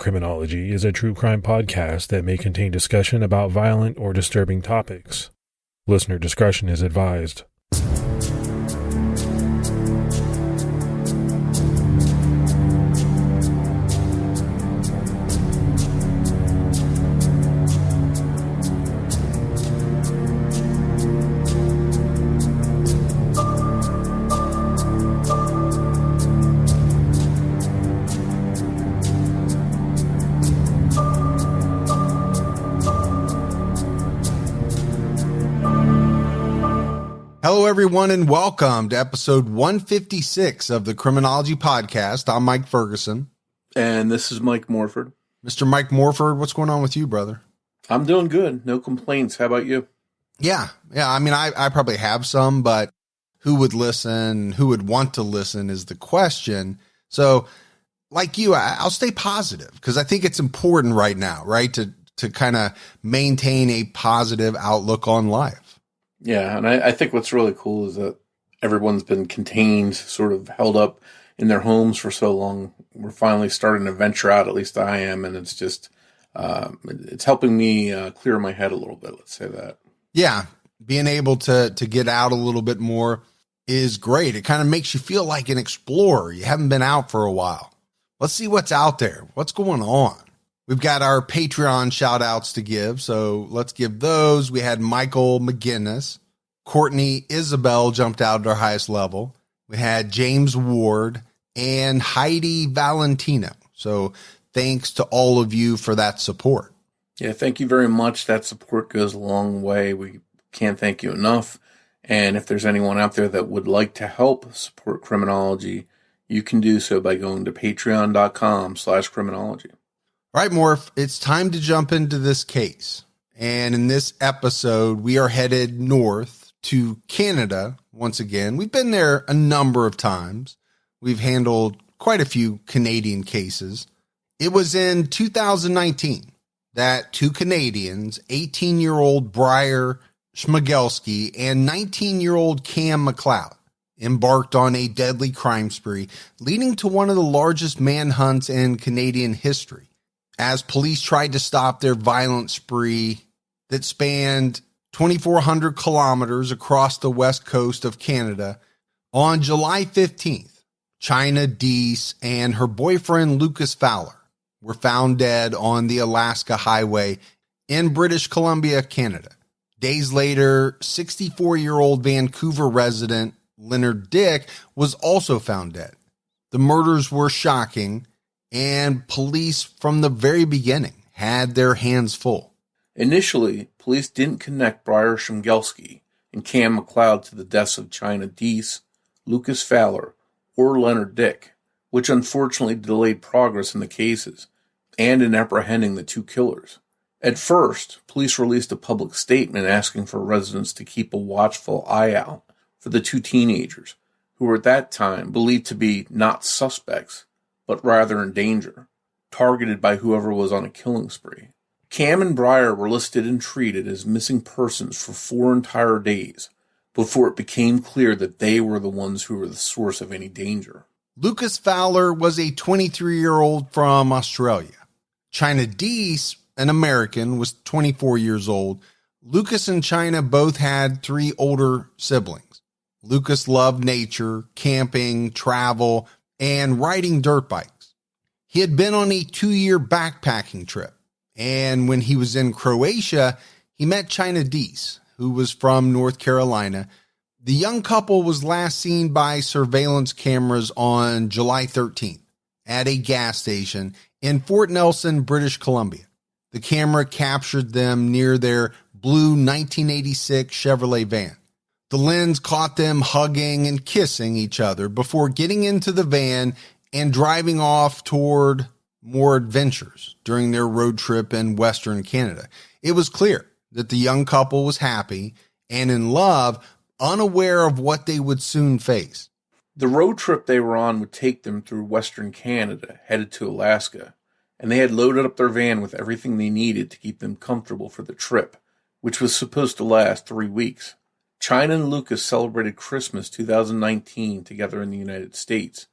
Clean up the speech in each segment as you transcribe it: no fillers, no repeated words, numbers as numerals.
Criminology is a true crime podcast that may contain discussion about violent or disturbing topics. Listener discretion is advised. Hello, everyone, and welcome to episode 156 of the Criminology podcast. I'm Mike Ferguson. And this is Mike Morford. Mr. Mike Morford, what's going on with you, brother? I'm doing good. No complaints. How about you? Yeah. I mean, I probably have some, but who would listen? Who would want to listen is the question. So, like you, I'll stay positive because I think it's important right now, right, to kind of maintain a positive outlook on life. Yeah, and I think what's really cool is that everyone's been contained, sort of held up in their homes for so long. We're finally starting to venture out, at least I am, and it's just, it's helping me clear my head a little bit, let's say that. Yeah, being able to get out a little bit more is great. It kind of makes you feel like an explorer. You haven't been out for a while. Let's see what's out there. What's going on? We've got our Patreon shout outs to give, so let's give those. We had Michael McGinnis, Courtney Isabel jumped out at our highest level. We had James Ward and Heidi Valentino. So thanks to all of you for that support. Yeah, thank you very much. That support goes a long way. We can't thank you enough. And if there's anyone out there that would like to help support Criminology, you can do so by going to patreon.com/criminology. All right, Morph, it's time to jump into this case. And in this episode, we are headed north to Canada once again. We've been there a number of times. We've handled quite a few Canadian cases. It was in 2019 that two Canadians, 18-year-old Bryer Schmegelsky and 19-year-old Cam McLeod, embarked on a deadly crime spree, leading to one of the largest manhunts in Canadian history, as police tried to stop their violent spree that spanned 2,400 kilometers across the west coast of Canada. On July 15th, China Deese and her boyfriend Lucas Fowler were found dead on the Alaska Highway in British Columbia, Canada. Days later, 64-year-old Vancouver resident Leonard Dick was also found dead. The murders were shocking, and police from the very beginning had their hands full. Initially, police didn't connect Bryer Schmegelsky and Cam McLeod to the deaths of China Deese, Lucas Fowler, or Leonard Dick, which unfortunately delayed progress in the cases and in apprehending the two killers. At first, police released a public statement asking for residents to keep a watchful eye out for the two teenagers, who were at that time believed to be not suspects, but rather in danger, targeted by whoever was on a killing spree. Cam and Bryer were listed and treated as missing persons for 4 entire days before it became clear that they were the ones who were the source of any danger. Lucas Fowler was a 23-year-old from Australia. China Deese, an American, was 24 years old. Lucas and China both had 3 older siblings. Lucas loved nature, camping, travel, and riding dirt bikes. He had been on a 2-year backpacking trip, and when he was in Croatia, he met China Deese, who was from North Carolina. The young couple was last seen by surveillance cameras on July 13th at a gas station in Fort Nelson, British Columbia. The camera captured them near their blue 1986 Chevrolet van. The lens caught them hugging and kissing each other before getting into the van and driving off toward more adventures during their road trip in Western Canada. It was clear that the young couple was happy and in love, unaware of what they would soon face. The road trip they were on would take them through Western Canada, headed to Alaska, and they had loaded up their van with everything they needed to keep them comfortable for the trip, which was supposed to last 3 weeks. China and Lucas celebrated Christmas 2019 together in the United States,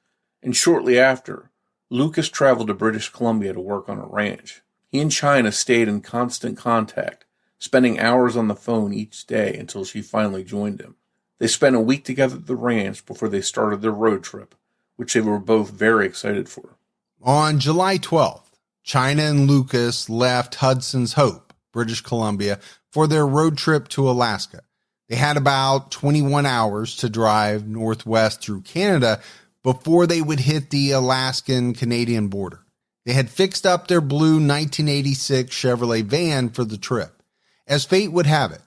and shortly after, Lucas traveled to British Columbia to work on a ranch. He and China stayed in constant contact, spending hours on the phone each day until she finally joined him. They spent a week together at the ranch before they started their road trip, which they were both very excited for. On July 12th, China and Lucas left Hudson's Hope, British Columbia, for their road trip to Alaska. They had about 21 hours to drive northwest through Canada before they would hit the Alaskan-Canadian border. They had fixed up their blue 1986 Chevrolet van for the trip. As fate would have it,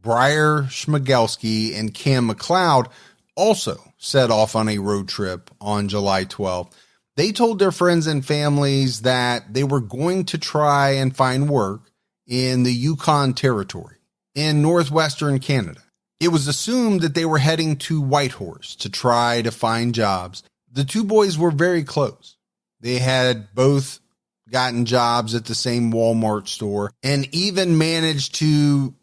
Bryer, Schmegelsky, and Cam McLeod also set off on a road trip on July 12th. They told their friends and families that they were going to try and find work in the Yukon territory in northwestern Canada. It was assumed that they were heading to Whitehorse to try to find jobs. The two boys were very close. They had both gotten jobs at the same Walmart store and even managed to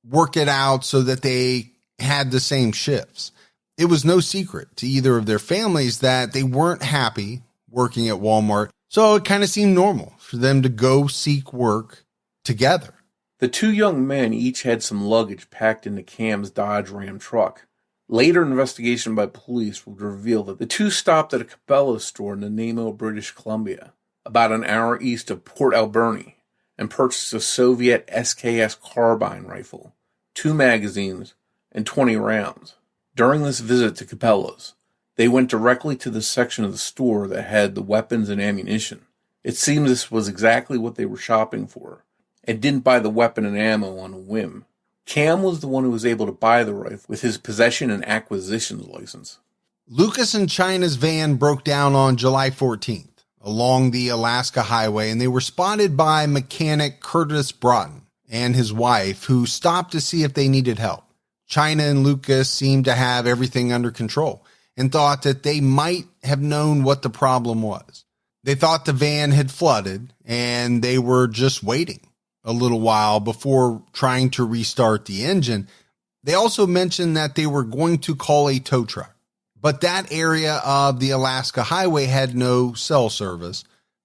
work it out so that they had the same shifts. It was no secret to either of their families that they weren't happy working at Walmart, so it kind of seemed normal for them to go seek work together. The two young men each had some luggage packed into Cam's Dodge Ram truck. Later investigation by police would reveal that the two stopped at a Cabela's store in Nanaimo, British Columbia, about an hour east of Port Alberni, and purchased a Soviet SKS carbine rifle, 2 magazines, and 20 rounds. During this visit to Cabela's, they went directly to the section of the store that had the weapons and ammunition. It seems this was exactly what they were shopping for, and didn't buy the weapon and ammo on a whim. Cam was the one who was able to buy the rifle with his possession and acquisitions license. Lucas and China's van broke down on July 14th along the Alaska Highway, and they were spotted by mechanic Curtis Broughton and his wife, who stopped to see if they needed help. China and Lucas seemed to have everything under control and thought that they might have known what the problem was. They thought the van had flooded and they were just waiting a little while before trying to restart the engine. They also mentioned that they were going to call a tow truck, but that area of the Alaska Highway had no cell service.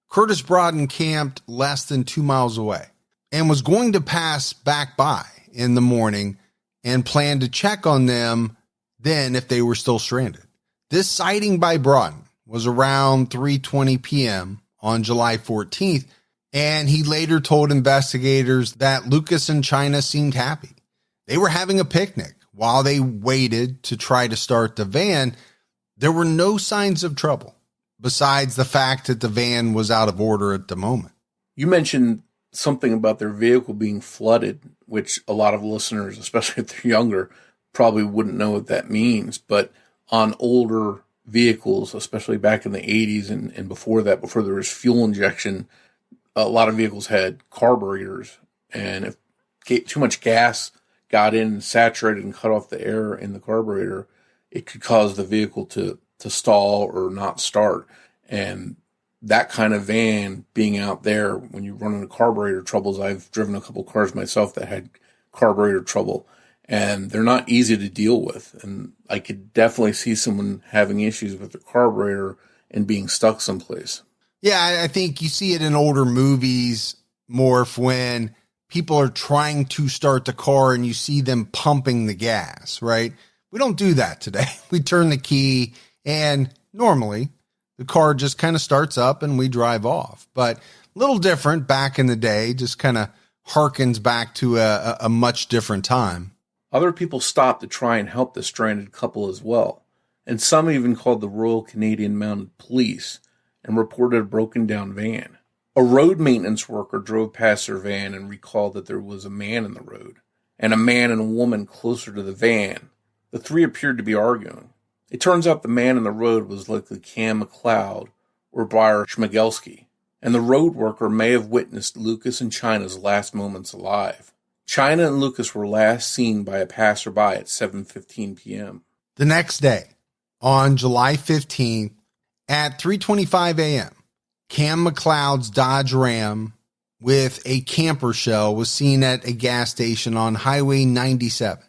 Curtis Broughton camped less than 2 miles away and was going to pass back by in the morning and planned to check on them then if they were still stranded. This sighting by Broughton was around 3:20 p.m. on July 14th, and he later told investigators that Lucas and China seemed happy. They were having a picnic while they waited to try to start the van. There were no signs of trouble, besides the fact that the van was out of order at the moment. You mentioned something about their vehicle being flooded, which a lot of listeners, especially if they're younger, probably wouldn't know what that means. But on older vehicles, especially back in the 80s and before that, before there was fuel injection, a lot of vehicles had carburetors. And if too much gas got in and saturated and cut off the air in the carburetor, it could cause the vehicle to stall or not start. And that kind of van being out there when you run into carburetor troubles, I've driven a couple cars myself that had carburetor trouble, and they're not easy to deal with. And I could definitely see someone having issues with their carburetor and being stuck someplace. Yeah, I think you see it in older movies, Morph, when people are trying to start the car and you see them pumping the gas, right? We don't do that today. We turn the key and normally the car just kind of starts up and we drive off. But a little different back in the day, just kind of harkens back to a much different time. Other people stopped to try and help the stranded couple as well, and some even called the Royal Canadian Mounted Police and reported a broken down van. A road maintenance worker drove past their van and recalled that there was a man in the road, and a man and a woman closer to the van. The three appeared to be arguing. It turns out the man in the road was likely Cam McLeod or Bryer Schmegelsky, and the road worker may have witnessed Lucas and China's last moments alive. China and Lucas were last seen by a passerby at 7:15 p.m. The next day, on July 15th, at 3:25 a.m., Cam McLeod's Dodge Ram with a camper shell was seen at a gas station on Highway 97.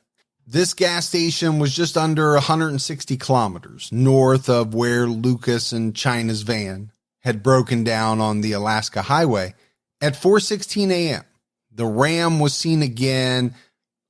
This gas station was just under 160 kilometers north of where Lucas and China's van had broken down on the Alaska Highway. At 4:16 a.m., the Ram was seen again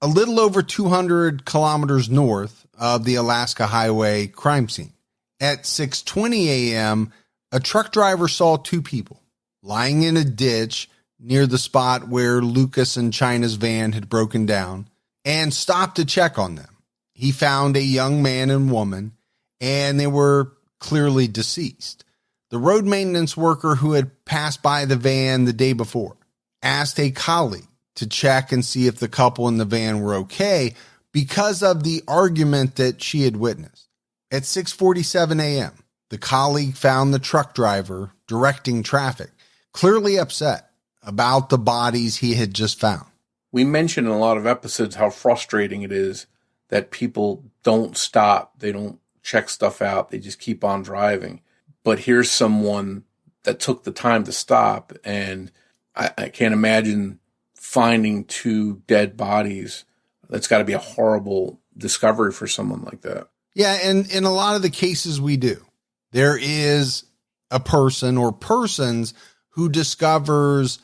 a little over 200 kilometers north of the Alaska Highway crime scene. At 6:20 a.m., a truck driver saw two people lying in a ditch near the spot where Lucas and China's van had broken down and stopped to check on them. He found a young man and woman, and they were clearly deceased. The road maintenance worker who had passed by the van the day before asked a colleague to check and see if the couple in the van were okay because of the argument that she had witnessed. At 6:47 a.m., the colleague found the truck driver directing traffic, clearly upset about the bodies he had just found. We mentioned in a lot of episodes how frustrating it is that people don't stop. They don't check stuff out. They just keep on driving. But here's someone that took the time to stop, and I can't imagine finding two dead bodies. That's got to be a horrible discovery for someone like that. Yeah, and in a lot of the cases we do, there is a person or persons who discovers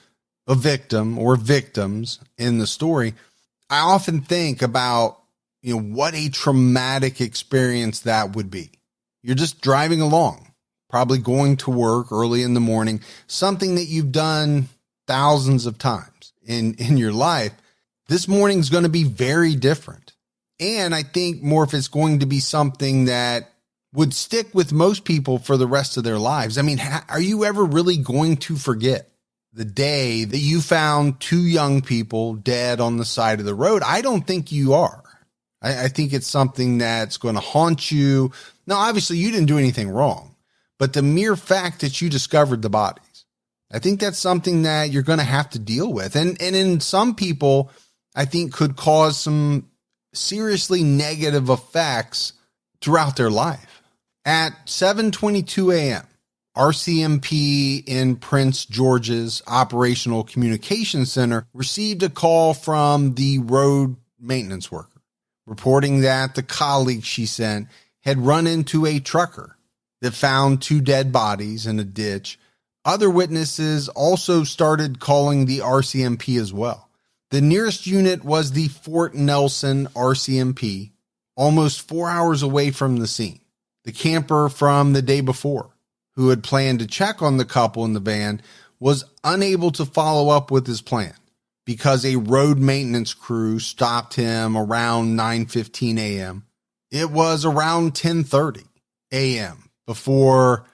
a victim or victims in the story. I often think about, what a traumatic experience that would be. You're just driving along, probably going to work early in the morning, something that you've done thousands of times in your life. This morning's going to be very different. And I think, Morf, it's going to be something that would stick with most people for the rest of their lives. I mean, are you ever really going to forget the day that you found two young people dead on the side of the road? I don't think you are. I think it's something that's going to haunt you. Now, obviously, you didn't do anything wrong, but the mere fact that you discovered the bodies, I think that's something that you're going to have to deal with. And in some people, I think could cause some seriously negative effects throughout their life. At 7:22 a.m., RCMP in Prince George's Operational Communications Center received a call from the road maintenance worker, reporting that the colleague she sent had run into a trucker that found two dead bodies in a ditch. Other witnesses also started calling the RCMP as well. The nearest unit was the Fort Nelson RCMP, almost 4 hours away from the scene. The camper from the day before, who had planned to check on the couple in the van, was unable to follow up with his plan because a road maintenance crew stopped him around 9:15 a.m. It was around 10:30 a.m. before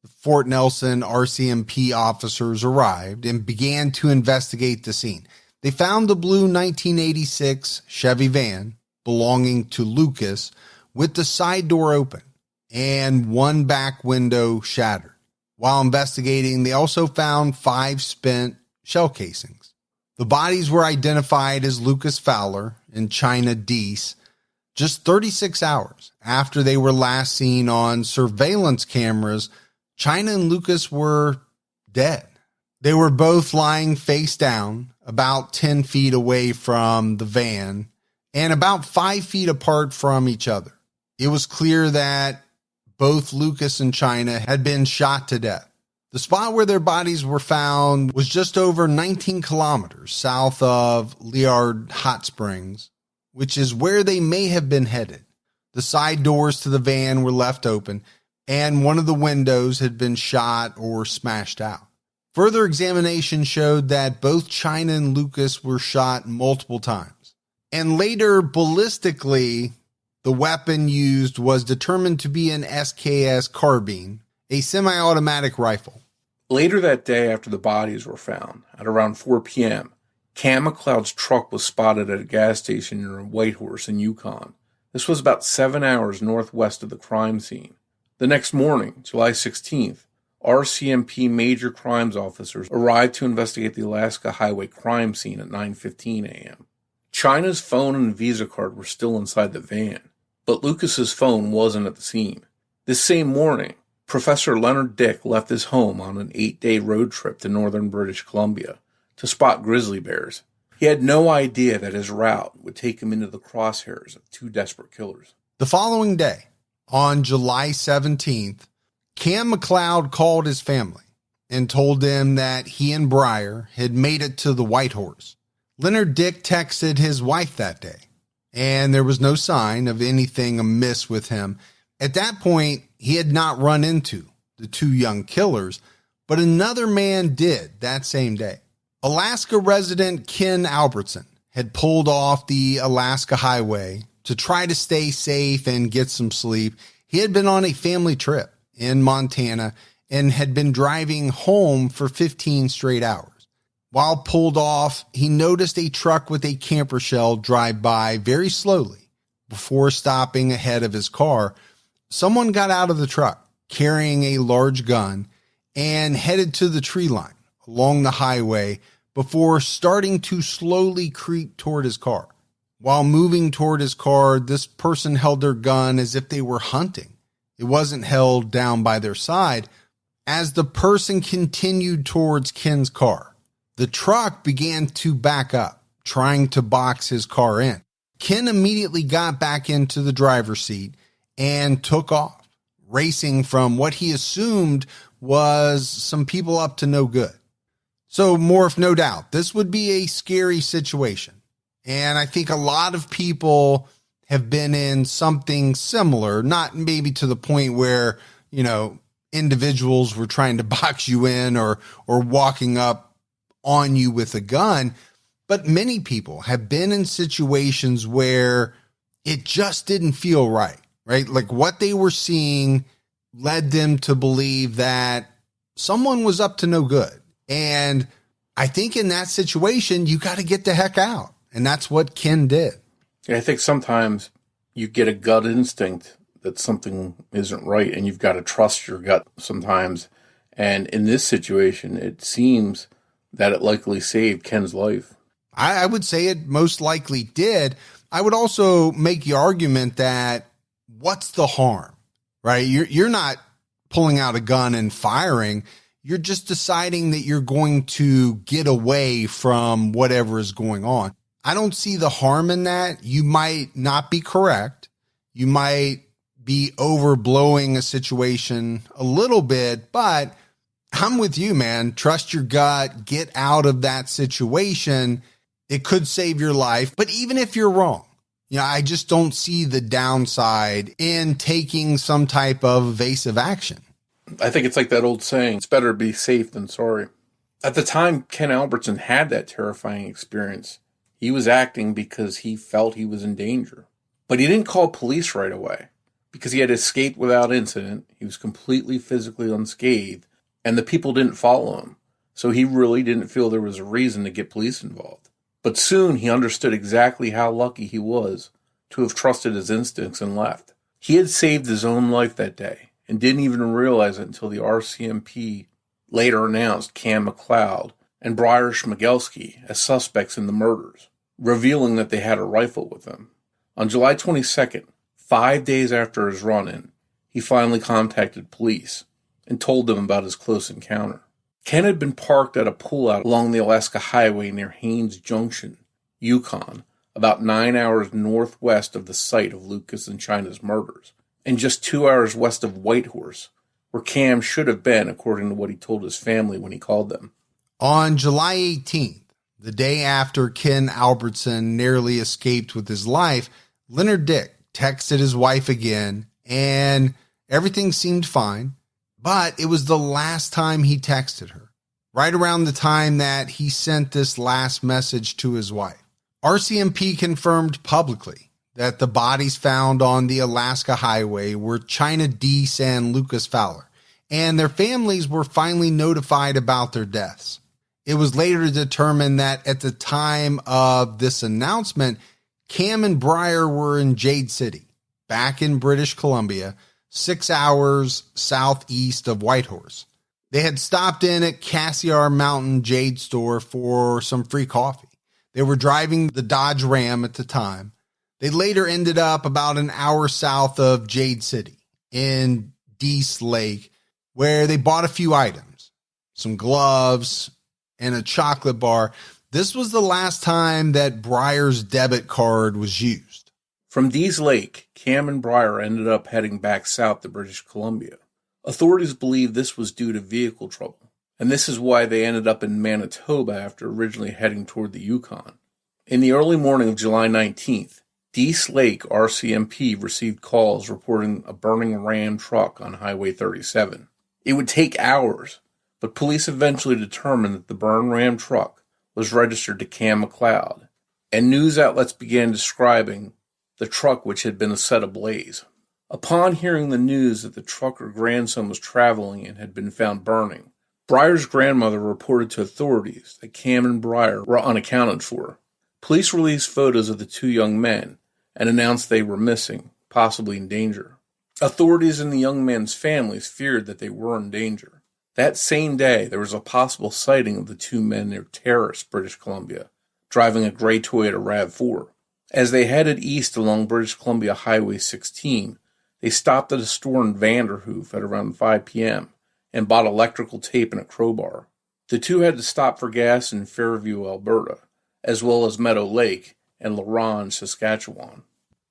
the Fort Nelson RCMP officers arrived and began to investigate the scene. They found the blue 1986 Chevy van belonging to Lucas with the side door open and one back window shattered. While investigating, they also found 5 spent shell casings. The bodies were identified as Lucas Fowler and China Deese just 36 hours after they were last seen on surveillance cameras. China and Lucas were dead. They were both lying face down about 10 feet away from the van and about 5 feet apart from each other. It was clear that both Lucas and China had been shot to death. The spot where their bodies were found was just over 19 kilometers south of Liard Hot Springs, which is where they may have been headed. The side doors to the van were left open, and one of the windows had been shot or smashed out. Further examination showed that both China and Lucas were shot multiple times. And later, ballistically, the weapon used was determined to be an SKS carbine, a semi-automatic rifle. Later that day, after the bodies were found, at around 4 p.m., Cam McLeod's truck was spotted at a gas station near Whitehorse in Yukon. This was about 7 hours northwest of the crime scene. The next morning, July 16th, RCMP major crimes officers arrived to investigate the Alaska Highway crime scene at 9:15 a.m. China's phone and Visa card were still inside the van, but Lucas's phone wasn't at the scene. This same morning, Professor Leonard Dick left his home on an 8-day road trip to northern British Columbia to spot grizzly bears. He had no idea that his route would take him into the crosshairs of two desperate killers. The following day, on July 17th, Cam McLeod called his family and told them that he and Bryer had made it to the White Horse. Leonard Dick texted his wife that day, and there was no sign of anything amiss with him. At that point, he had not run into the two young killers, but another man did that same day. Alaska resident Ken Albertson had pulled off the Alaska Highway to try to stay safe and get some sleep. He had been on a family trip in Montana and had been driving home for 15 straight hours. While pulled off, he noticed a truck with a camper shell drive by very slowly before stopping ahead of his car. Someone got out of the truck carrying a large gun and headed to the tree line along the highway before starting to slowly creep toward his car. While moving toward his car, this person held their gun as if they were hunting. It wasn't held down by their side. As the person continued towards Ken's car, the truck began to back up, trying to box his car in. Ken immediately got back into the driver's seat and took off, racing from what he assumed was some people up to no good. So, Morf, no doubt, this would be a scary situation. And I think a lot of people have been in something similar, not maybe to the point where, individuals were trying to box you in or walking up on you with a gun, but many people have been in situations where it just didn't feel right? Like what they were seeing led them to believe that someone was up to no good. And I think in that situation, you got to get the heck out. And that's what Ken did. I think sometimes you get a gut instinct that something isn't right, and you've got to trust your gut sometimes. And in this situation, it seems that it likely saved Ken's life. I would say it most likely did. I would also make the argument that what's the harm, right? You're not pulling out a gun and firing. You're just deciding that you're going to get away from whatever is going on. I don't see the harm in that. You might not be correct. You might be overblowing a situation a little bit, but I'm with you, man. Trust your gut. Get out of that situation. It could save your life. But even if you're wrong, I just don't see the downside in taking some type of evasive action. I think it's like that old saying, it's better to be safe than sorry. At the time Ken Albertson had that terrifying experience, he was acting because he felt he was in danger. But he didn't call police right away because he had escaped without incident. He was completely physically unscathed, and the people didn't follow him. So he really didn't feel there was a reason to get police involved. But soon he understood exactly how lucky he was to have trusted his instincts and left. He had saved his own life that day and didn't even realize it until the RCMP later announced Cam McLeod and Bryer Schmegelsky as suspects in the murders, revealing that they had a rifle with them. On July 22nd, 5 days after his run-in, he finally contacted police and told them about his close encounter. Ken had been parked at a pullout along the Alaska Highway near Haines Junction, Yukon, about 9 hours northwest of the site of Lucas and China's murders, and just 2 hours west of Whitehorse, where Cam should have been, according to what he told his family when he called them. On July 18th, the day after Ken Albertson narrowly escaped with his life, Leonard Dick texted his wife again, and everything seemed fine. But it was the last time he texted her, right around the time that he sent this last message to his wife. RCMP confirmed publicly that the bodies found on the Alaska Highway were China Deese and Lucas Fowler, and their families were finally notified about their deaths. It was later determined that at the time of this announcement, Cam and Bryer were in Jade City, back in British Columbia, 6 hours southeast of Whitehorse. They had stopped in at Cassiar Mountain Jade Store for some free coffee. They were driving the Dodge Ram at the time. They later ended up about an hour south of Jade City in Deese Lake, where they bought a few items, some gloves and a chocolate bar. This was the last time that Bryer's debit card was used. From Deese Lake, Cam and Bryer ended up heading back south to British Columbia. Authorities believe this was due to vehicle trouble, and this is why they ended up in Manitoba after originally heading toward the Yukon. In the early morning of July 19th, Dease Lake RCMP received calls reporting a burning Ram truck on Highway 37. It would take hours, but police eventually determined that the burned Ram truck was registered to Cam McLeod, and news outlets began describing the truck which had been set ablaze. Upon hearing the news that the truck her grandson was traveling in had been found burning, Bryer's grandmother reported to authorities that Cam and Bryer were unaccounted for. Police released photos of the two young men and announced they were missing, possibly in danger. Authorities and the young men's families feared that they were in danger. That same day, there was a possible sighting of the two men near Terrace, British Columbia, driving a gray Toyota RAV4. As they headed east along British Columbia Highway 16, they stopped at a store in Vanderhoof at around 5 p.m. and bought electrical tape and a crowbar. The two had to stop for gas in Fairview, Alberta, as well as Meadow Lake and La Ronge, Saskatchewan.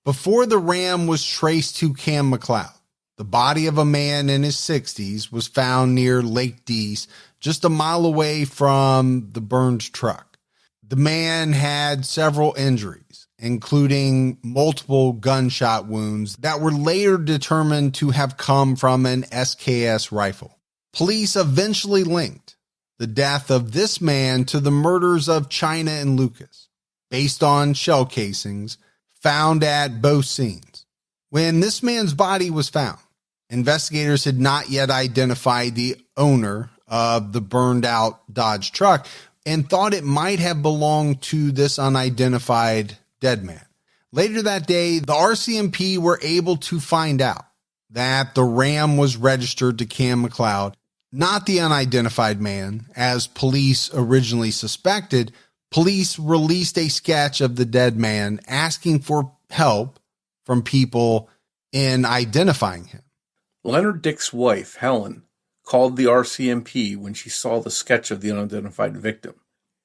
Before the Ram was traced to Cam McLeod, the body of a man in his 60s was found near Lake Dease, just a mile away from the burned truck. The man had several injuries, including multiple gunshot wounds that were later determined to have come from an SKS rifle. Police eventually linked the death of this man to the murders of China and Lucas, based on shell casings found at both scenes. When this man's body was found, investigators had not yet identified the owner of the burned out Dodge truck and thought it might have belonged to this unidentified dead man. Later that day, the RCMP were able to find out that the Ram was registered to Cam McLeod, not the unidentified man, as police originally suspected. Police released a sketch of the dead man asking for help from people in identifying him. Leonard Dick's wife, Helen, called the RCMP when she saw the sketch of the unidentified victim.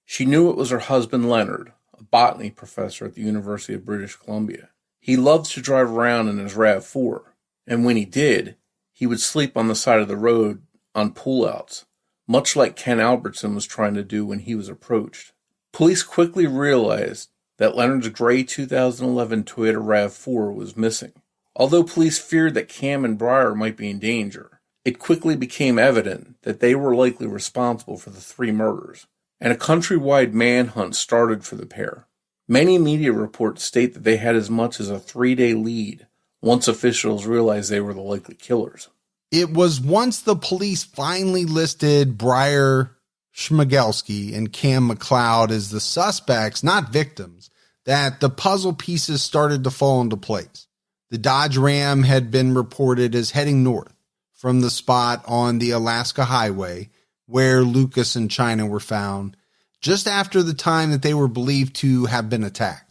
She knew it was her husband Leonard, a botany professor at the University of British Columbia. He loved to drive around in his RAV4, and when he did, he would sleep on the side of the road on pullouts, much like Ken Albertson was trying to do when he was approached. Police quickly realized that Leonard's gray 2011 Toyota RAV4 was missing. Although police feared that Cam and Bryer might be in danger, it quickly became evident that they were likely responsible for the three murders, and a countrywide manhunt started for the pair. Many media reports state that they had as much as a 3-day lead once officials realized they were the likely killers. It was once the police finally listed Bryer, Schmegelsky, and Cam McLeod as the suspects, not victims, that the puzzle pieces started to fall into place. The Dodge Ram had been reported as heading north from the spot on the Alaska Highway where Lucas and China were found, just after the time that they were believed to have been attacked.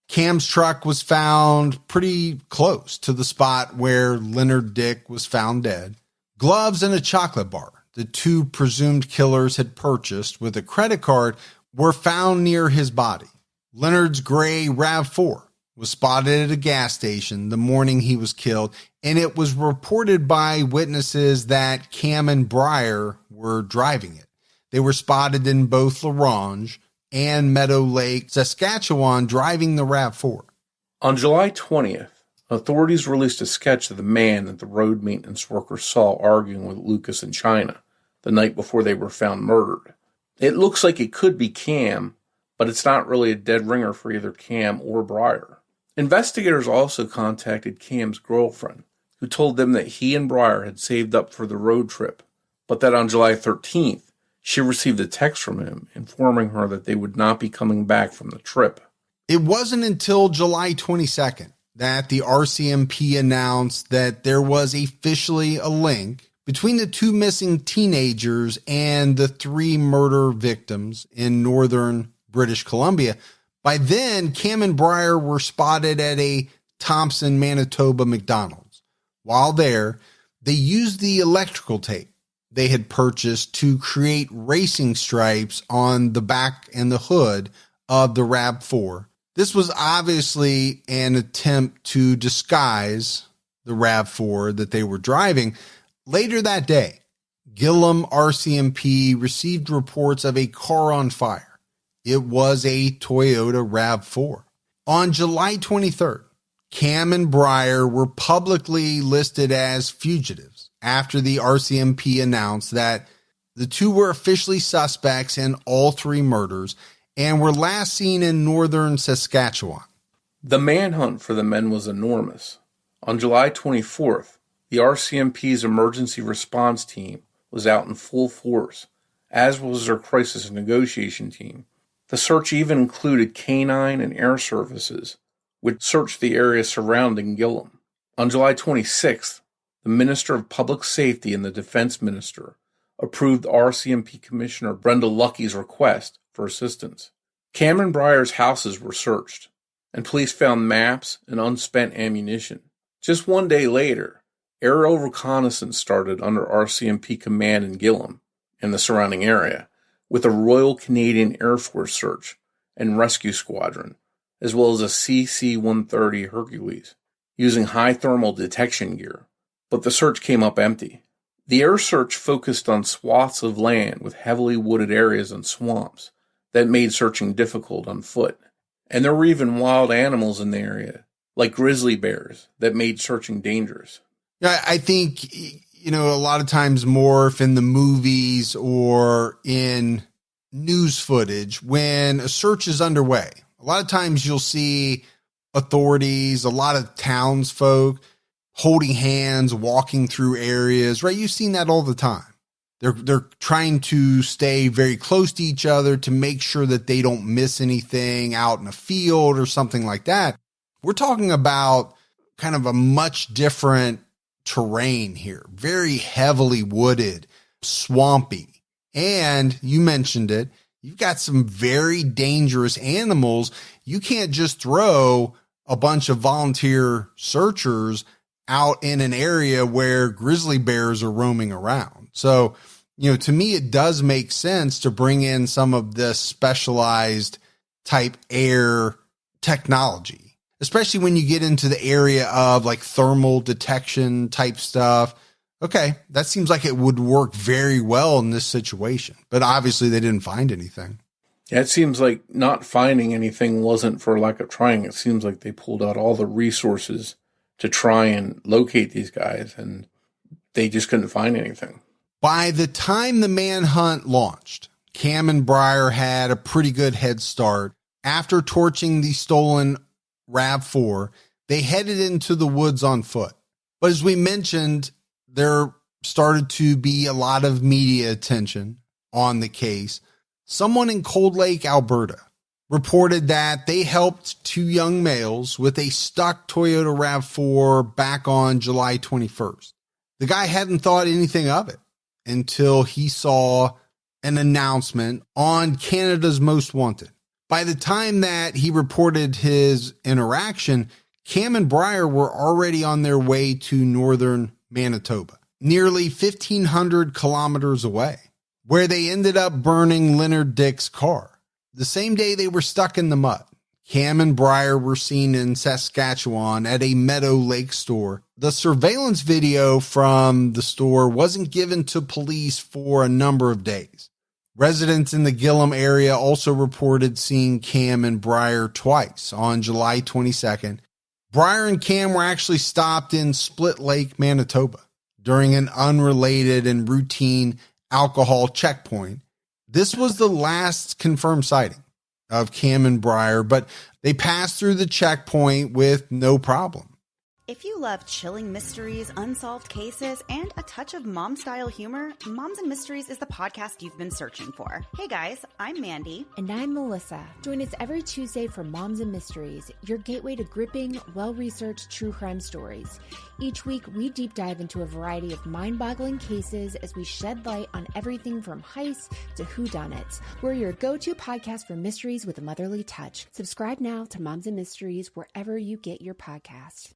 Cam's truck was found pretty close to the spot where Leonard Dick was found dead. Gloves and a chocolate bar the two presumed killers had purchased with a credit card were found near his body. Leonard's gray RAV4 was spotted at a gas station the morning he was killed, and it was reported by witnesses that Cam and Bryer were driving it. They were spotted in both La Ronge and Meadow Lake, Saskatchewan, driving the RAV4. On July 20th, authorities released a sketch of the man that the road maintenance workers saw arguing with Lucas and China the night before they were found murdered. It looks like it could be Cam, but it's not really a dead ringer for either Cam or Bryer. Investigators also contacted Cam's girlfriend, who told them that he and Bryer had saved up for the road trip, but that on July 13th, she received a text from him informing her that they would not be coming back from the trip. It wasn't until July 22nd that the RCMP announced that there was officially a link between the two missing teenagers and the three murder victims in northern British Columbia. By then, Cam and Bryer were spotted at a Thompson, Manitoba McDonald's. While there, they used the electrical tape they had purchased to create racing stripes on the back and the hood of the RAV4. This was obviously an attempt to disguise the RAV4 that they were driving. Later that day, Gillum RCMP received reports of a car on fire. It was a Toyota RAV4. On July 23rd, Cam and Bryer were publicly listed as fugitives after the RCMP announced that the two were officially suspects in all three murders and were last seen in northern Saskatchewan. The manhunt for the men was enormous. On July 24th, the RCMP's emergency response team was out in full force, as was their crisis negotiation team. The search even included canine and air services, which searched the area surrounding Gillum. On July 26th, the Minister of Public Safety and the Defense Minister approved RCMP Commissioner Brenda Lucky's request for assistance. Cam and Bryer's houses were searched, and police found maps and unspent ammunition. Just one day later, aerial reconnaissance started under RCMP command in Gillum and the surrounding area, with a Royal Canadian Air Force search and rescue squadron, as well as a CC-130 Hercules, using high thermal detection gear. But the search came up empty. The air search focused on swaths of land with heavily wooded areas and swamps that made searching difficult on foot. And there were even wild animals in the area, like grizzly bears, that made searching dangerous. Yeah, I think, a lot of times, Morf, in the movies or in news footage, when a search is underway, a lot of times you'll see authorities, a lot of townsfolk holding hands, walking through areas, right? You've seen that all the time. They're trying to stay very close to each other to make sure that they don't miss anything out in a field or something like that. We're talking about kind of a much different terrain here, very heavily wooded, swampy. And you mentioned it, you've got some very dangerous animals. You can't just throw a bunch of volunteer searchers out in an area where grizzly bears are roaming around. So, to me, it does make sense to bring in some of this specialized type air technology, especially when you get into the area of like thermal detection type stuff. Okay, that seems like it would work very well in this situation, but obviously they didn't find anything. Yeah, it seems like not finding anything wasn't for lack of trying. It seems like they pulled out all the resources to try and locate these guys, and they just couldn't find anything. By the time the manhunt launched, Cam and Bryer had a pretty good head start. After torching the stolen RAV4, they headed into the woods on foot. But as we mentioned, there started to be a lot of media attention on the case. Someone in Cold Lake, Alberta, reported that they helped two young males with a stuck Toyota RAV4 back on July 21st. The guy hadn't thought anything of it until he saw an announcement on Canada's Most Wanted. By the time that he reported his interaction, Cam and Bryer were already on their way to northern Manitoba, nearly 1,500 kilometers away, where they ended up burning Leonard Dick's car. The same day they were stuck in the mud, Cam and Bryer were seen in Saskatchewan at a Meadow Lake store. The surveillance video from the store wasn't given to police for a number of days. Residents in the Gillum area also reported seeing Cam and Bryer twice on July 22nd. Bryer and Cam were actually stopped in Split Lake, Manitoba, during an unrelated and routine alcohol checkpoint. This was the last confirmed sighting of Cam and Bryer, but they passed through the checkpoint with no problem. If you love chilling mysteries, unsolved cases, and a touch of mom-style humor, Moms and Mysteries is the podcast you've been searching for. Hey guys, I'm Mandy. And I'm Melissa. Join us every Tuesday for Moms and Mysteries, your gateway to gripping, well-researched true crime stories. Each week, we deep dive into a variety of mind-boggling cases as we shed light on everything from heists to whodunits. We're your go-to podcast for mysteries with a motherly touch. Subscribe now to Moms and Mysteries wherever you get your podcasts.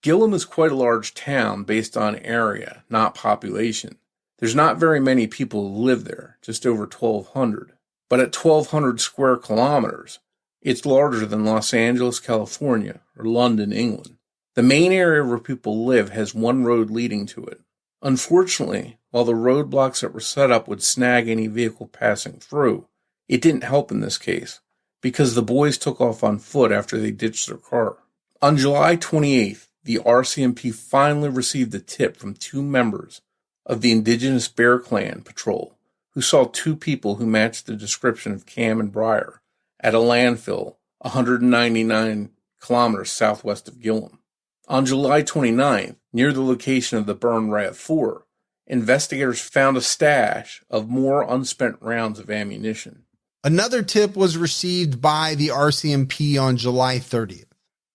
Gillum is quite a large town based on area, not population. There's not very many people who live there, just over 1,200. But at 1,200 square kilometers, it's larger than Los Angeles, California, or London, England. The main area where people live has one road leading to it, Unfortunately, while the roadblocks that were set up would snag any vehicle passing through, it didn't help in this case, because the boys took off on foot after they ditched their car. On July 28th, the RCMP finally received a tip from 2 members of the Indigenous Bear Clan patrol who saw 2 people who matched the description of Cam and Bryer at a landfill 199 kilometers southwest of Gillum. On July 29th, near the location of the burned Riot 4, investigators found a stash of more unspent rounds of ammunition. Another tip was received by the RCMP on July 30th.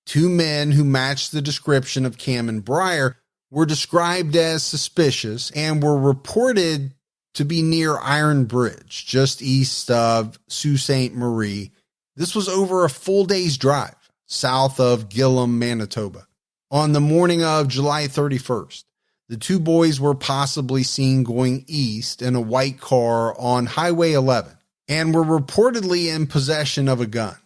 2 men who matched the description of Cam and Bryer were described as suspicious and were reported to be near Iron Bridge, just east of Sault Ste. Marie. This was over a full day's drive south of Gillum, Manitoba. On the morning of July 31st, the 2 boys were possibly seen going east in a white car on Highway 11 and were reportedly in possession of a gun.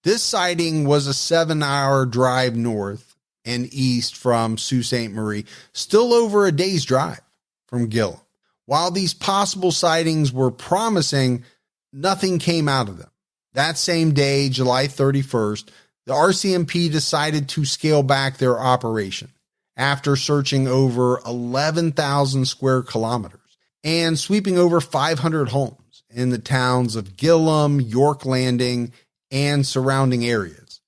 This sighting was a 7-hour drive north and east from Sault Ste. Marie, still over a day's drive from Gillum. While these possible sightings were promising, nothing came out of them. That same day, July 31st, the RCMP decided to scale back their operation after searching over 11,000 square kilometers and sweeping over 500 homes in the towns of Gillum, York Landing, and surrounding areas.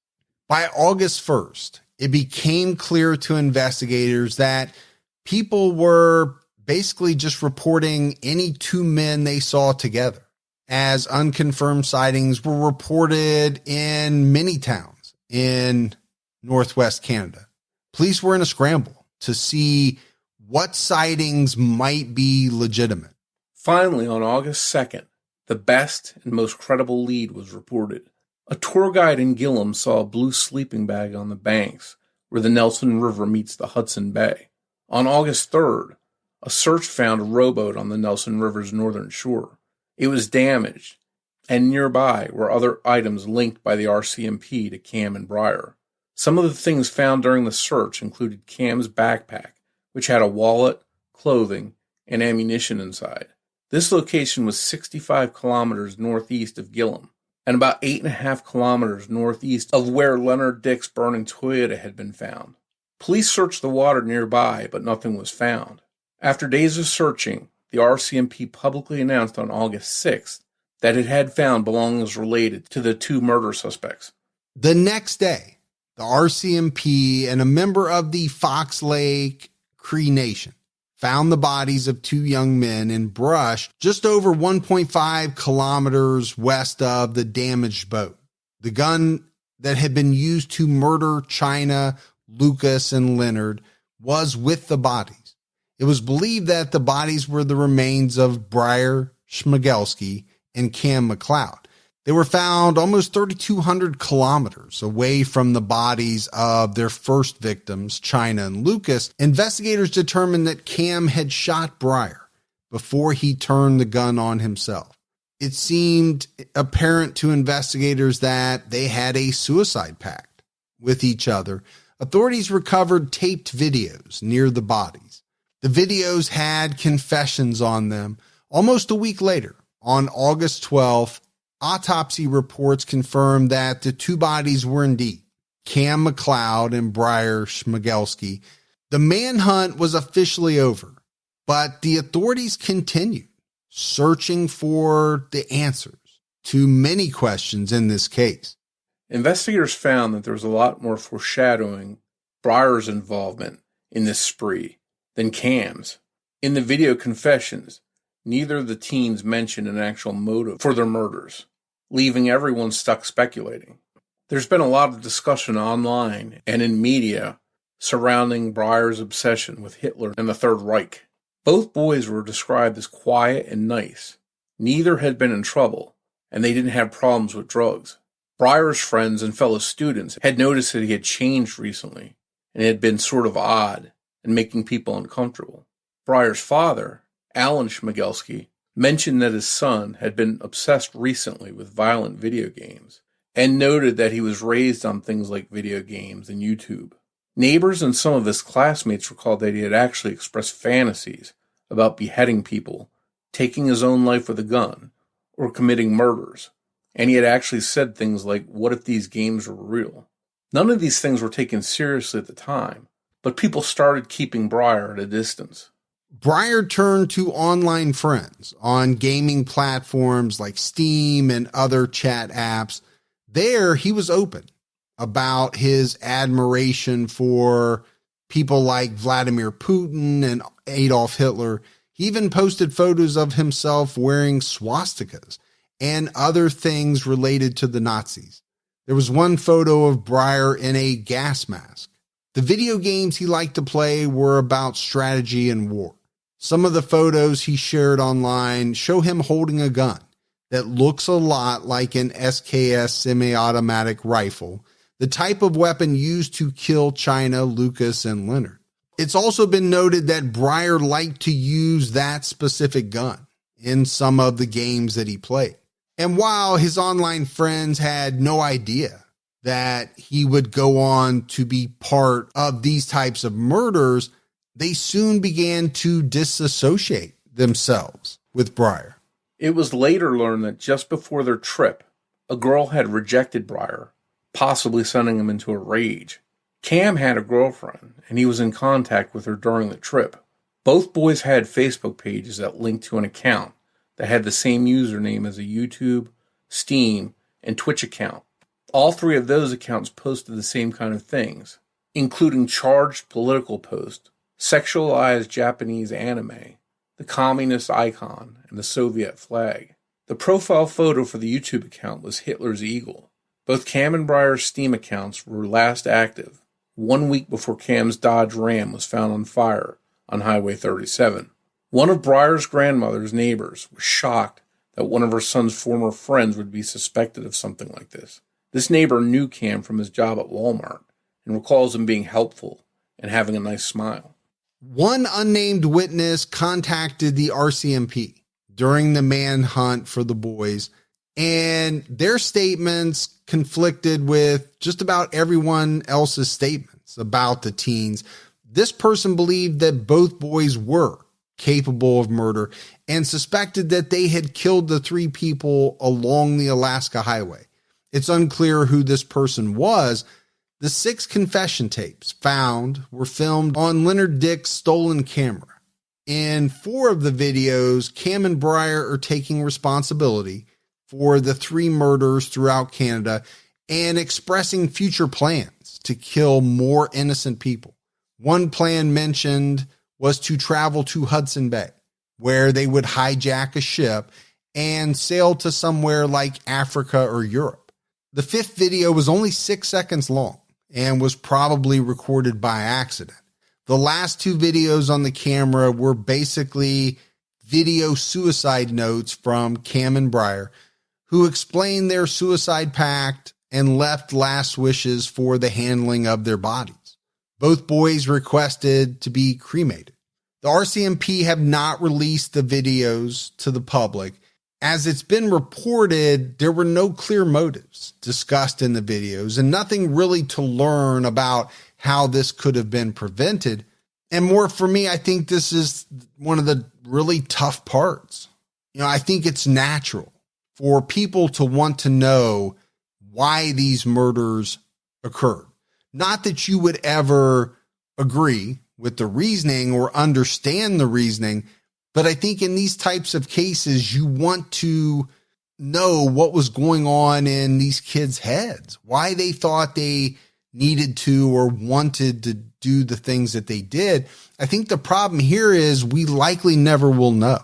By August 1st, it became clear to investigators that people were basically just reporting any 2 men they saw together, as unconfirmed sightings were reported in many towns in northwest Canada. Police were in a scramble to see what sightings might be legitimate. Finally, on August 2nd, the best and most credible lead was reported. A tour guide in Gillum saw a blue sleeping bag on the banks where the Nelson River meets the Hudson Bay. On August 3rd, a search found a rowboat on the Nelson River's northern shore. It was damaged, and nearby were other items linked by the RCMP to Cam and Bryer. Some of the things found during the search included Cam's backpack, which had a wallet, clothing, and ammunition inside. This location was 65 kilometers northeast of Gillum, and about 8.5 kilometers northeast of where Leonard Dick's burning Toyota had been found. Police searched the water nearby, but nothing was found. After days of searching, the RCMP publicly announced on August 6th that it had found belongings related to the 2 murder suspects. The next day, the RCMP and a member of the Fox Lake Cree Nation found the bodies of 2 young men in brush just over 1.5 kilometers west of the damaged boat. The gun that had been used to murder China, Lucas, and Leonard was with the bodies. It was believed that the bodies were the remains of Bryer, Schmegelsky, and Cam McLeod. They were found almost 3,200 kilometers away from the bodies of their first victims, China and Lucas. Investigators determined that Cam had shot Bryer before he turned the gun on himself. It seemed apparent to investigators that they had a suicide pact with each other. Authorities recovered taped videos near the bodies. The videos had confessions on them. Almost a week later, on August 12th, autopsy reports confirmed that the 2 bodies were indeed Cam McLeod and Bryer Schmegelsky. The manhunt was officially over, but the authorities continued searching for the answers to many questions in this case. Investigators found that there was a lot more foreshadowing Bryer's involvement in this spree than Cam's. In the video confessions, neither of the teens mentioned an actual motive for their murders, leaving everyone stuck speculating. There's been a lot of discussion online and in media surrounding Bryer's obsession with Hitler and the Third Reich. Both boys were described as quiet and nice. Neither had been in trouble, and they didn't have problems with drugs. Bryer's friends and fellow students had noticed that he had changed recently, and had been sort of odd and making people uncomfortable. Bryer's father, Alan Schmegelsky, mentioned that his son had been obsessed recently with violent video games, and noted that he was raised on things like video games and YouTube. Neighbors and some of his classmates recalled that he had actually expressed fantasies about beheading people, taking his own life with a gun, or committing murders, and he had actually said things like, "What if these games were real?" None of these things were taken seriously at the time, but people started keeping Bryer at a distance. Bryer turned to online friends on gaming platforms like Steam and other chat apps. There, he was open about his admiration for people like Vladimir Putin and Adolf Hitler. He even posted photos of himself wearing swastikas and other things related to the Nazis. There was one photo of Bryer in a gas mask. The video games he liked to play were about strategy and war. Some of the photos he shared online show him holding a gun that looks a lot like an SKS semi-automatic rifle, the type of weapon used to kill China, Lucas, and Leonard. It's also been noted that Bryer liked to use that specific gun in some of the games that he played. And while his online friends had no idea that he would go on to be part of these types of murders, they soon began to disassociate themselves with Bryer. It was later learned that just before their trip, a girl had rejected Bryer, possibly sending him into a rage. Cam had a girlfriend, and he was in contact with her during the trip. Both boys had Facebook pages that linked to an account that had the same username as a YouTube, Steam, and Twitch account. All three of those accounts posted the same kind of things, including charged political posts, sexualized Japanese anime, the communist icon, and the Soviet flag. The profile photo for the YouTube account was Hitler's eagle. Both Cam and Bryer's Steam accounts were last active 1 week before Cam's Dodge Ram was found on fire on Highway 37. One of Bryer's grandmother's neighbors was shocked that one of her son's former friends would be suspected of something like this. This neighbor knew Cam from his job at Walmart and recalls him being helpful and having a nice smile. One unnamed witness contacted the RCMP during the manhunt for the boys, and their statements conflicted with just about everyone else's statements about the teens. This person believed that both boys were capable of murder and suspected that they had killed the three people along the Alaska Highway. It's unclear who this person was. The 6 confession tapes found were filmed on Leonard Dick's stolen camera. In 4 of the videos, Cam and Bryer are taking responsibility for the 3 murders throughout Canada and expressing future plans to kill more innocent people. One plan mentioned was to travel to Hudson Bay, where they would hijack a ship and sail to somewhere like Africa or Europe. The 5th video was only 6 seconds long and was probably recorded by accident. The last 2 videos on the camera were basically video suicide notes from Cam and Bryer, who explained their suicide pact and left last wishes for the handling of their bodies. Both boys requested to be cremated. The RCMP have not released the videos to the public. As it's been reported, there were no clear motives discussed in the videos and nothing really to learn about how this could have been prevented. And more for me, I think this is one of the really tough parts. I think it's natural for people to want to know why these murders occurred. Not that you would ever agree with the reasoning or understand the reasoning, but I think in these types of cases, you want to know what was going on in these kids' heads, why they thought they needed to or wanted to do the things that they did. I think the problem here is we likely never will know.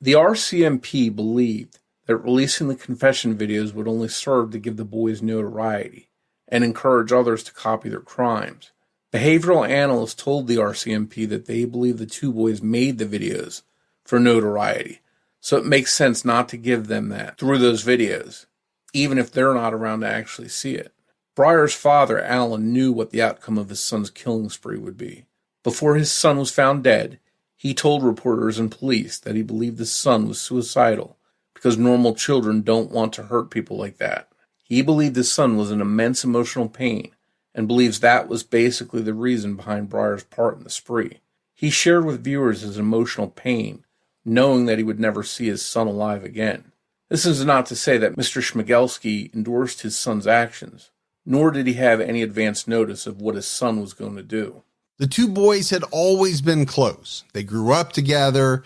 The RCMP believed that releasing the confession videos would only serve to give the boys notoriety and encourage others to copy their crimes. Behavioral analysts told the RCMP that they believe the 2 boys made the videos for notoriety, so it makes sense not to give them that through those videos, even if they're not around to actually see it. Bryer's father, Alan, knew what the outcome of his son's killing spree would be. Before his son was found dead, he told reporters and police that he believed his son was suicidal because normal children don't want to hurt people like that. He believed his son was in immense emotional pain and believes that was basically the reason behind Bryer's part in the spree. He shared with viewers his emotional pain, knowing that he would never see his son alive again. This is not to say that Mr. Schmegelsky endorsed his son's actions, nor did he have any advance notice of what his son was going to do. The two boys had always been close. They grew up together,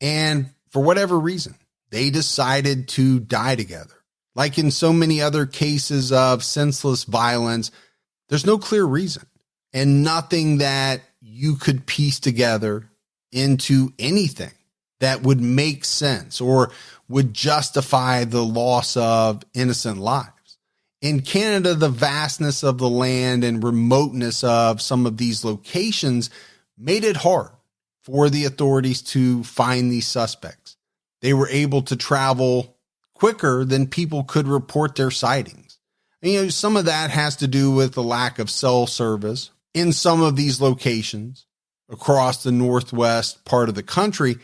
and for whatever reason, they decided to die together. Like in so many other cases of senseless violence, there's no clear reason and nothing that you could piece together into anything that would make sense or would justify the loss of innocent lives. In Canada, the vastness of the land and remoteness of some of these locations made it hard for the authorities to find these suspects. They were able to travel quicker than people could report their sightings. And, some of that has to do with the lack of cell service in some of these locations across the northwest part of the country.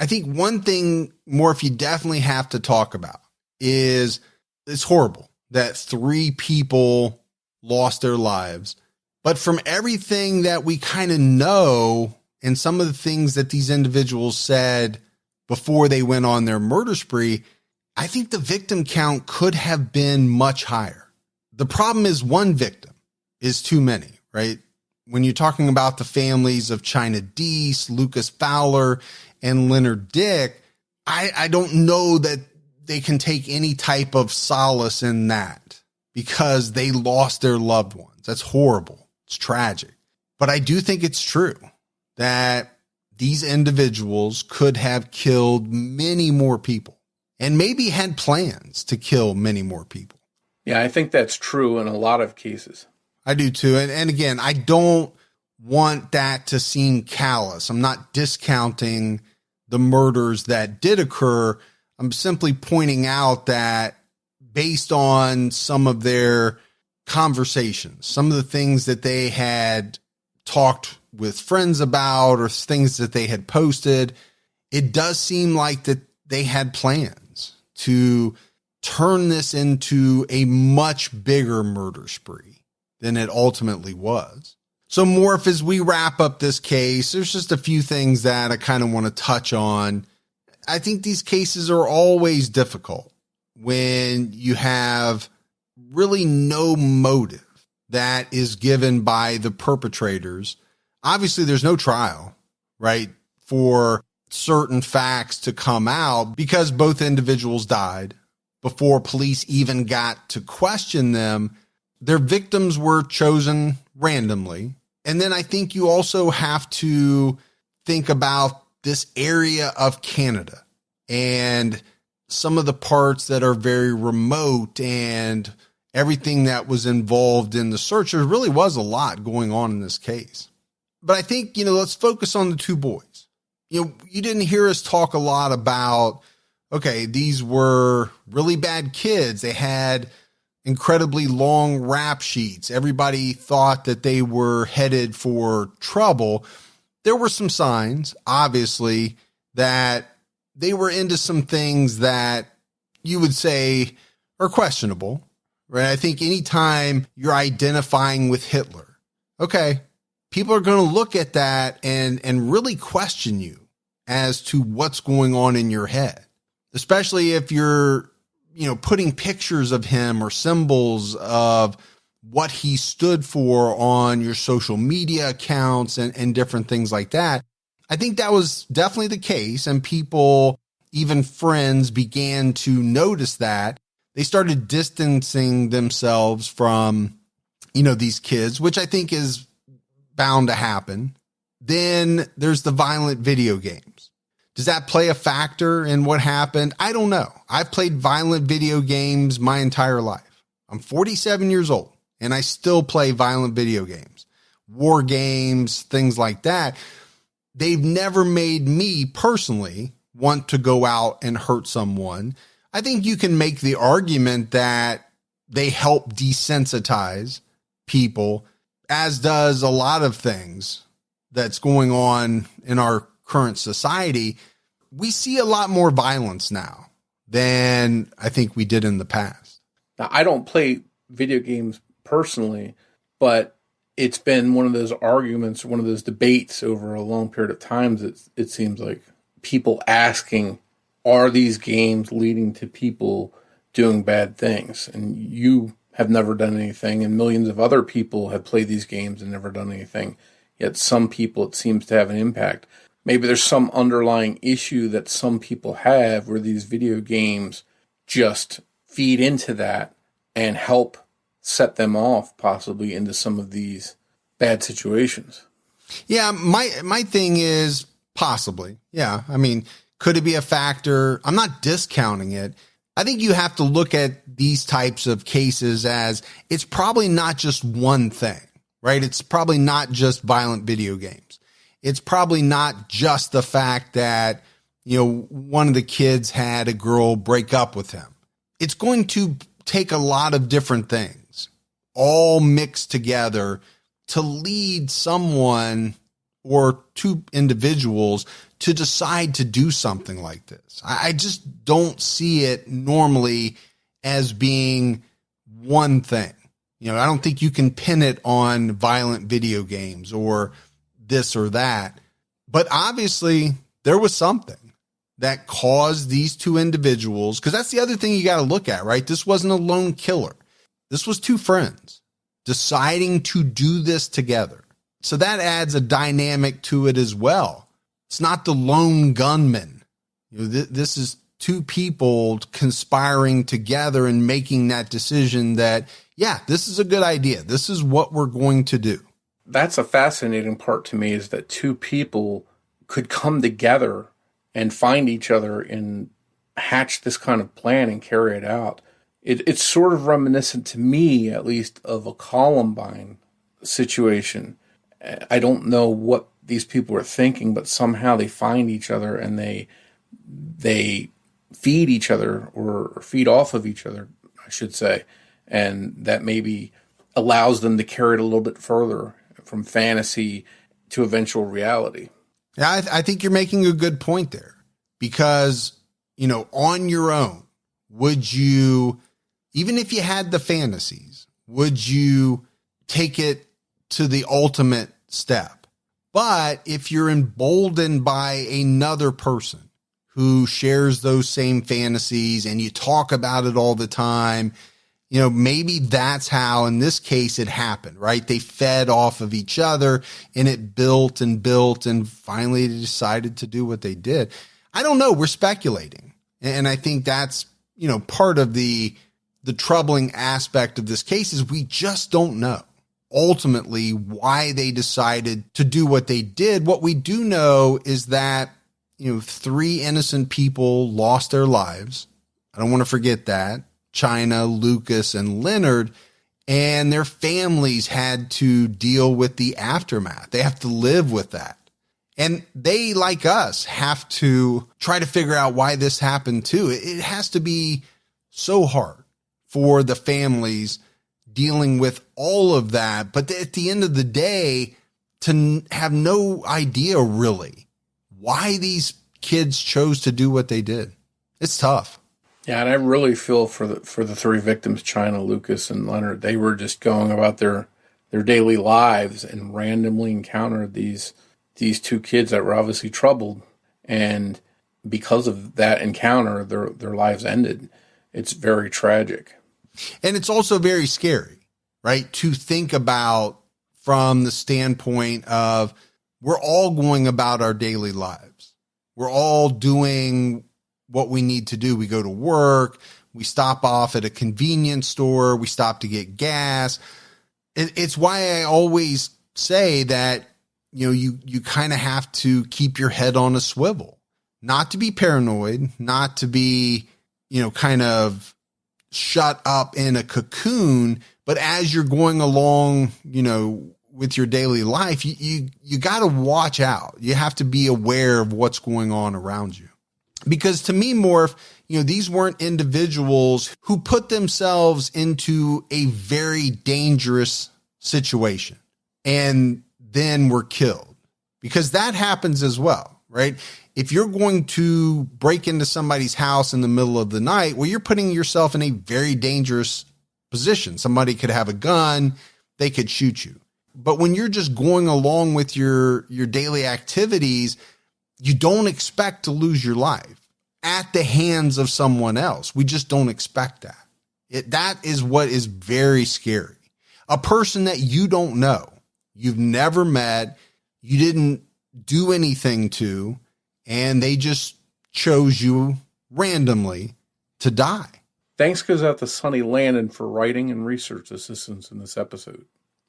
I think one thing, Morf, you definitely have to talk about is it's horrible that 3 people lost their lives. But from everything that we kind of know and some of the things that these individuals said before they went on their murder spree, I think the victim count could have been much higher. The problem is one victim is too many, right? When you're talking about the families of China Deese, Lucas Fowler, and Leonard Dick, I don't know that they can take any type of solace in that because they lost their loved ones. That's horrible. It's tragic. But I do think it's true that these individuals could have killed many more people and maybe had plans to kill many more people. Yeah, I think that's true in a lot of cases. I do too. And again, I don't want that to seem callous. I'm not discounting the murders that did occur. I'm simply pointing out that based on some of their conversations, some of the things that they had talked with friends about or things that they had posted, it does seem like that they had plans to turn this into a much bigger murder spree than it ultimately was. So Morf, as we wrap up this case, there's just a few things that I kind of want to touch on. I think these cases are always difficult when you have really no motive that is given by the perpetrators. Obviously, there's no trial, right, for certain facts to come out because both individuals died before police even got to question them. Their victims were chosen randomly. And then I think you also have to think about this area of Canada and some of the parts that are very remote and everything that was involved in the search. There really was a lot going on in this case. But I think, let's focus on the 2 boys. You didn't hear us talk a lot about, okay, these were really bad kids. They had incredibly long rap sheets. Everybody thought that they were headed for trouble. There were some signs, obviously, that they were into some things that you would say are questionable, right? I think anytime you're identifying with Hitler, okay, people are going to look at that and really question you as to what's going on in your head, especially if you're putting pictures of him or symbols of what he stood for on your social media accounts and different things like that. I think that was definitely the case. And people, even friends, began to notice that. They started distancing themselves from, these kids, which I think is bound to happen. Then there's the violent video games. Does that play a factor in what happened? I don't know. I've played violent video games my entire life. I'm 47 years old and I still play violent video games, war games, things like that. They've never made me personally want to go out and hurt someone. I think you can make the argument that they help desensitize people, as does a lot of things that's going on in our current society. We see a lot more violence now than I think we did in the past. Now, I don't play video games personally, but it's been one of those arguments, one of those debates over a long period of time. It seems like people asking, are these games leading to people doing bad things? And you have never done anything, and millions of other people have played these games and never done anything. Yet some people, it seems to have an impact. Maybe there's some underlying issue that some people have where these video games just feed into that and help set them off possibly into some of these bad situations. Yeah, my thing is possibly. Yeah, I mean, could it be a factor? I'm not discounting it. I think you have to look at these types of cases as it's probably not just one thing, right? It's probably not just violent video games. It's probably not just the fact that, one of the kids had a girl break up with him. It's going to take a lot of different things all mixed together to lead someone or two individuals to decide to do something like this. I just don't see it normally as being one thing. I don't think you can pin it on violent video games or this or that. But obviously there was something that caused these two individuals, because that's the other thing you got to look at, right? This wasn't a lone killer. This was two friends deciding to do this together. So that adds a dynamic to it as well. It's not the lone gunman. This is two people conspiring together and making that decision that, yeah, this is a good idea. This is what we're going to do. That's a fascinating part to me, is that two people could come together and find each other and hatch this kind of plan and carry it out. It's sort of reminiscent to me, at least, of a Columbine situation. I don't know what these people are thinking, but somehow they find each other and they feed each other or feed off of each other, I should say. And that maybe allows them to carry it a little bit further from fantasy to eventual reality. Yeah, I think you're making a good point there, because, on your own, would you, even if you had the fantasies, would you take it to the ultimate step? But if you're emboldened by another person who shares those same fantasies and you talk about it all the time, maybe that's how, in this case, it happened, right? They fed off of each other and it built and built, and finally they decided to do what they did. I don't know. We're speculating. And I think that's, part of the troubling aspect of this case is we just don't know ultimately why they decided to do what they did. What we do know is that, 3 innocent people lost their lives. I don't want to forget that. China, Lucas, and Leonard, and their families had to deal with the aftermath. They have to live with that. And they, like us, have to try to figure out why this happened too. It has to be so hard for the families dealing with all of that. But at the end of the day, to have no idea really why these kids chose to do what they did. It's tough. Yeah, and I really feel for the 3 victims, China, Lucas, and Leonard. They were just going about their daily lives and randomly encountered these 2 kids that were obviously troubled, and because of that encounter, their lives ended. It's very tragic. And it's also very scary, right? To think about from the standpoint of we're all going about our daily lives. We're all doing what we need to do. We go to work, we stop off at a convenience store, we stop to get gas. It's why I always say that, you kind of have to keep your head on a swivel, not to be paranoid, not to be, kind of shut up in a cocoon. But as you're going along, with your daily life, you got to watch out. You have to be aware of what's going on around you. Because to me, Morf, these weren't individuals who put themselves into a very dangerous situation and then were killed, because that happens as well, right? If you're going to break into somebody's house in the middle of the night, well, you're putting yourself in a very dangerous position. Somebody could have a gun. they could shoot you. But when you're just going along with your daily activities, you don't expect to lose your life at the hands of someone else. We just don't expect that. That is what is very scary. A person that you don't know, you've never met, you didn't do anything to, and they just chose you randomly to die. Thanks goes out to Sonny Landon for writing and research assistance in this episode.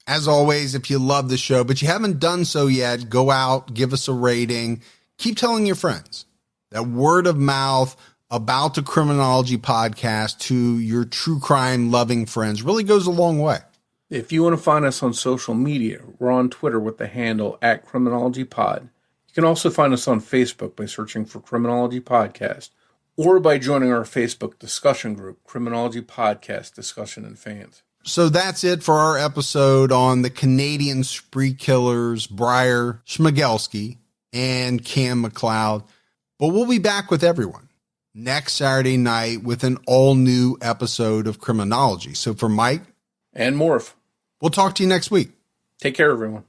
As always, if you love the show, but you haven't done so yet, go out, give us a rating. Keep telling your friends. That word of mouth about the Criminology podcast to your true crime loving friends really goes a long way. If you want to find us on social media, we're on Twitter with the handle @CriminologyPod. You can also find us on Facebook by searching for Criminology Podcast, or by joining our Facebook discussion group, Criminology Podcast Discussion and Fans. So that's it for our episode on the Canadian spree killers, Bryer, Schmegelsky, and Cam McLeod. But we'll be back with everyone next Saturday night with an all-new episode of Criminology. So for Mike and Morf, we'll talk to you next week. Take care, everyone.